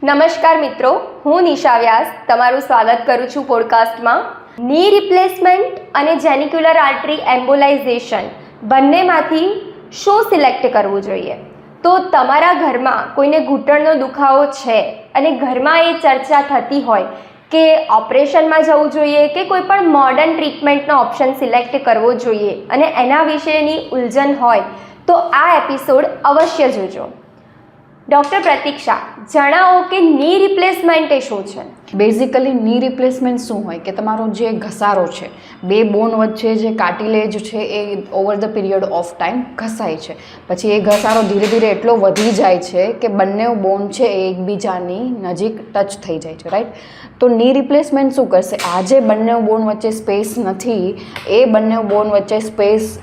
નમસ્કાર મિત્રો, હું નિશા વ્યાસ તમારું સ્વાગત કરું છું પોડકાસ્ટમાં. ની રિપ્લેસમેન્ટ અને જેનિક્યુલર આર્ટરી એમ્બોલાઇઝેશન બંનેમાંથી શું સિલેક્ટ કરવું જોઈએ? તો તમારા ઘરમાં કોઈને ઘૂંટણનો દુખાવો છે અને ઘરમાં એ ચર્ચા થતી હોય કે ઓપરેશનમાં જવું જોઈએ કે કોઈ પણ મોડર્ન ટ્રીટમેન્ટનો ઓપ્શન સિલેક્ટ કરવો જોઈએ અને એના વિશેની ઉલઝન હોય તો આ એપિસોડ અવશ્ય જોજો. ડૉક્ટર પ્રતીક્ષા, જણાવો કે ની રિપ્લેસમેન્ટ એ શું છે? બેઝિકલી ની રિપ્લેસમેન્ટ શું હોય કે તમારો જે ઘસારો છે, બે બોન વચ્ચે જે કાર્ટિલેજ છે એ over the period of time ઘસાય છે. પછી એ ઘસારો ધીરે ધીરે એટલો વધી જાય છે કે બંને બોન છે એ એકબીજાની નજીક ટચ થઈ જાય છે, રાઈટ? તો ની રિપ્લેસમેન્ટ શું કરશે? આ જે બંને બોન વચ્ચે સ્પેસ નથી, એ બંને બોન વચ્ચે સ્પેસ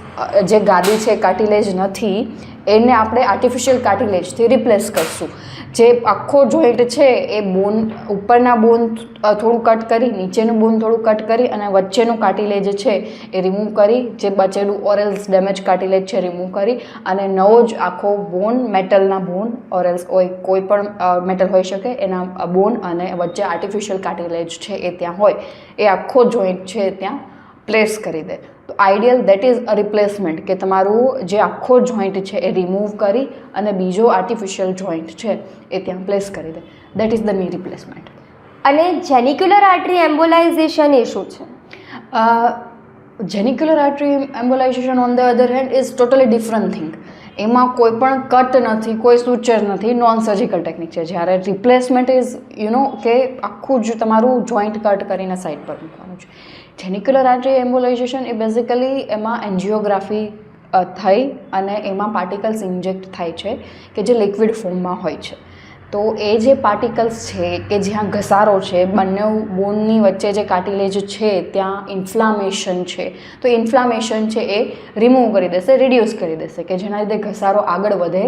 જે ગાદી છે, કાર્ટિલેજ નથી, એને આપણે આર્ટિફિશિયલ કાર્ટિલેજથી રિપ્લેસ કરશું. જે આખો જોઈન્ટ છે એ બોન, ઉપરના બોન થોડું કટ કરી, નીચેનું બોન થોડું કટ કરી અને વચ્ચેનું કાર્ટિલેજ છે એ રિમૂવ કરી, જે બચેલું ઓરેલ્સ ડેમેજ કાર્ટિલેજ છે રિમૂવ કરી અને નવો જ આખો બોન, મેટલના બોન ઓરેલ્સ કોઈ પણ મેટલ હોઈ શકે એના બોન અને વચ્ચે આર્ટિફિશિયલ કાર્ટિલેજ છે એ ત્યાં હોય, એ આખો જોઈન્ટ છે ત્યાં પ્લેસ કરી દે. તો ideal that is a replacement, કે તમારું જે આખો જોઈન્ટ છે એ રિમૂવ કરી અને બીજો આર્ટિફિશિયલ જોઈન્ટ છે એ ત્યાં પ્લેસ કરી દે. That is the knee replacement. અને જેનિક્યુલર આર્ટરી એમ્બોલાઇઝેશન એ શું છે? Genicular artery embolization on the other hand is totally different thing. એમાં કોઈ પણ કટ નથી, કોઈ સૂચર નથી, નોન સર્જિકલ ટેકનિક છે. જ્યારે રિપ્લેસમેન્ટ ઇઝ કે આખું જ તમારું જોઈન્ટ કટ કરીને સાઈડ પર મૂકવાનું છે. જેનિક્યુલર આર્ટરી એમ્બોલાઇઝેશન એ બેઝિકલી એમાં એન્જિયોગ્રાફી થઈ અને એમાં પાર્ટિકલ્સ ઇન્જેક્ટ થાય છે કે જે લિક્વિડ ફોર્મમાં હોય છે. તો એ જે પાર્ટિકલ્સ છે કે જ્યાં ઘસારો છે, બંને બોનની વચ્ચે જે કાર્ટિલેજ છે ત્યાં ઇન્ફ્લામેશન છે, તો ઇન્ફ્લામેશન છે એ રિમૂવ કરી દેશે, રિડ્યુસ કરી દેશે, કે જેના લીધે ઘસારો આગળ વધે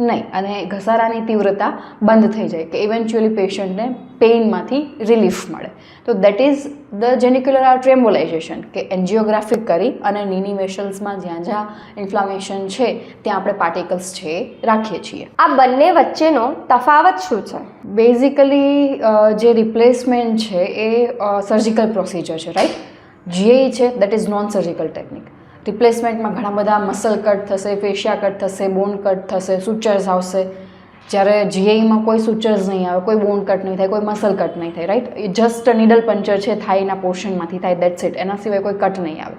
નહીં અને ઘસારાની તીવ્રતા બંધ થઈ જાય, કે ઇવેન્ચ્યુઅલી પેશન્ટને પેઇનમાંથી રિલીફ મળે. તો દેટ ઇઝ ધ જેનિક્યુલર આર્ટરી એમ્બોલાઇઝેશન, કે એન્જિયોગ્રાફી કરી અને નીની વેસલ્સમાં જ્યાં જ્યાં ઇન્ફ્લામેશન છે ત્યાં આપણે પાર્ટિકલ્સ છે રાખીએ છીએ. આ બંને વચ્ચેનો તફાવત શું છે? બેઝિકલી જે રિપ્લેસમેન્ટ છે એ સર્જિકલ પ્રોસિજર છે, રાઈટ? જીઆઈ છે that is non surgical technique. રિપ્લેસમેન્ટમાં ઘણા બધા મસલ કટ થશે, ફેશિયા કટ થશે, બોન કટ થશે, સૂચર્સ આવશે. જ્યારે જીઆઈમાં કોઈ સૂચર્સ નહીં આવે, કોઈ બોન કટ નહીં થાય, કોઈ મસલ કટ નહીં થાય, રાઈટ? એ જસ્ટ નીડલ પંચર છે, થાઈના પોર્શનમાંથી થાય, દેટ્સ ઇટ. એના સિવાય કોઈ કટ નહીં આવે.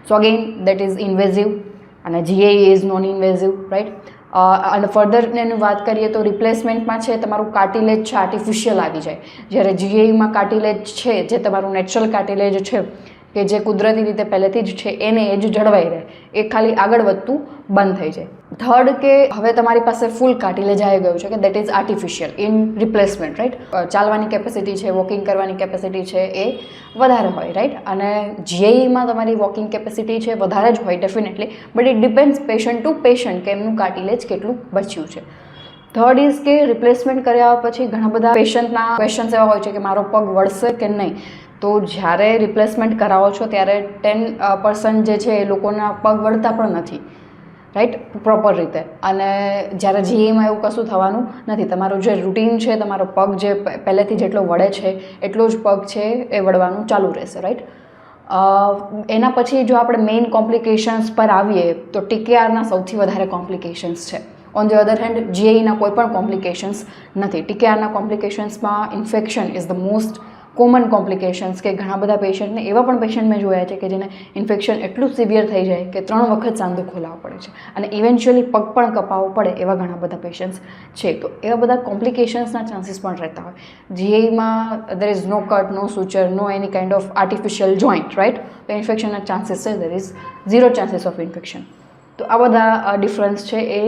So again that is invasive અને GI is non invasive, right? અને ફર્ધર એની વાત કરીએ તો રિપ્લેસમેન્ટમાં છે તમારું કાર્ટિલેજ છે આર્ટિફિશિયલ આવી જાય. જ્યારે જીઆઈમાં કાર્ટિલેજ છે, જે તમારું નેચરલ કાર્ટિલેજ છે કે જે કુદરતી રીતે પહેલેથી જ છે એને એ જ જળવાઈ રહે, એ ખાલી આગળ વધતું બંધ થઈ જાય. થર્ડ, કે હવે તમારી પાસે ફૂલ કાર્ટિલેજ આવી ગયું છે, કે that is artificial in replacement, right? ચાલવાની કેપેસિટી છે, વોકિંગ કરવાની કેપેસિટી છે એ વધારે હોય, રાઈટ? અને જીઆઈમાં તમારી વોકિંગ કેપેસિટી છે વધારે જ હોય definitely, but it depends patient two patient કે એમનું કાર્ટિલેજ કેટલું બચ્યું છે. થર્ડ ઇઝ કે રિપ્લેસમેન્ટ કર્યા પછી ઘણા બધા પેશન્ટના ક્વેશ્ચન્સ એવા હોય છે કે મારો પગ વળશે કે નહીં. તો જ્યારે રિપ્લેસમેન્ટ કરાવો છો ત્યારે 10% જે છે એ લોકોના પગ વળતા પણ નથી, રાઈટ? પ્રોપર રીતે. અને જ્યારે જીઆઈમાં એવું કશું થવાનું નથી. તમારું જે રૂટીન છે, તમારો પગ જે પહેલેથી જેટલો વળે છે એટલો જ પગ છે એ વળવાનું ચાલુ રહેશે, રાઈટ? એના પછી જો આપણે મેઇન કોમ્પ્લિકેશન્સ પર આવીએ તો ટીકેઆરના સૌથી વધારે કોમ્પ્લિકેશન્સ છે. ઓન ધ અધર હેન્ડ જીઆઈના કોઈ પણ કોમ્પ્લિકેશન્સ નથી. ટીકેઆરના કોમ્પ્લિકેશન્સમાં infection is the most common complications, કે ઘણા બધા પેશન્ટને, એવા પણ પેશન્ટ મેં જોયા છે કે જેને ઇન્ફેક્શન એટલું સિવિયર થઈ જાય કે 3 વખત સાંધો ખોલાવવો પડે છે અને ઇવેન્ચ્યુઅલી પગ પણ કપાવવો પડે, એવા ઘણા બધા પેશન્ટ્સ છે. તો એવા બધા કોમ્પ્લિકેશન્સના ચાન્સીસ પણ રહેતા હોય. જીઆઈમાં there is no cut, no suture, no any kind of artificial joint, right? તો ઇન્ફેક્શનના ચાન્સીસ છે, there is 0 chances of infection. તો આ બધા ડિફરન્સ છે એ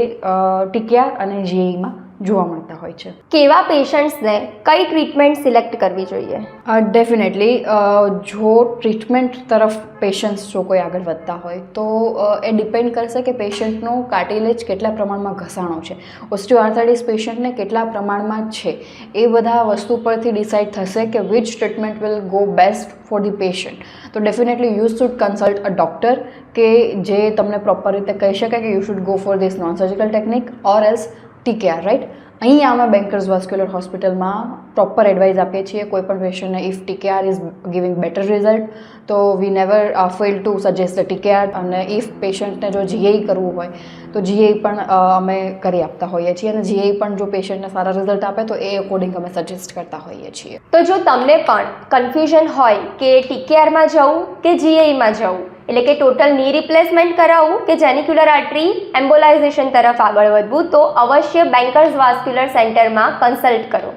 ટીકેઆર અને જીઆઈમાં જોવા મળતા હોય છે. કેવા પેશન્ટ્સને કઈ ટ્રીટમેન્ટ સિલેક્ટ કરવી જોઈએ? ડેફિનેટલી જો ટ્રીટમેન્ટ તરફ પેશન્ટ્સ જો કોઈ આગળ વધતા હોય તો એ ડિપેન્ડ કરશે કે પેશન્ટનો કાર્ટિલેજ કેટલા પ્રમાણમાં ઘસાણો છે, ઓસ્ટિયોઆર્થરાઇટિસ પેશન્ટને કેટલા પ્રમાણમાં છે, એ બધા વસ્તુ પરથી ડિસાઇડ થશે કે which treatment will go best for the patient. તો definitely you should consult a doctor, કે જે તમને પ્રોપર રીતે કહી શકે કે you should go for this non surgical technique or else TKR, right? અહીંયા અમે બેન્કર્સ વાસ્ક્યુલર હોસ્પિટલમાં પ્રોપર એડવાઇસ આપીએ છીએ કોઈ પણ પેશન્ટને if TKR is giving better result તો we never fail to suggest the TKR, અને ઇફ પેશન્ટને જો GAE કરવું હોય તો GAE પણ અમે કરી આપતા હોઈએ છીએ, અને GAE પણ જો પેશન્ટને સારા રિઝલ્ટ આપે તો એ અકોર્ડિંગ અમે સજેસ્ટ કરતા હોઈએ છીએ. તો જો તમને પણ કન્ફ્યુઝન હોય કે TKRમાં જવું કે GAEમાં જવું, એટલે કે ટોટલ ની રિપ્લેસમેન્ટ કરાવવું કે જેનિક્યુલર આર્ટરી એમ્બોલાઇઝેશન તરફ આગળ વધવું, તો અવશ્ય બેન્કર્સ વાસ્ક્યુલર સેન્ટરમાં કન્સલ્ટ કરો.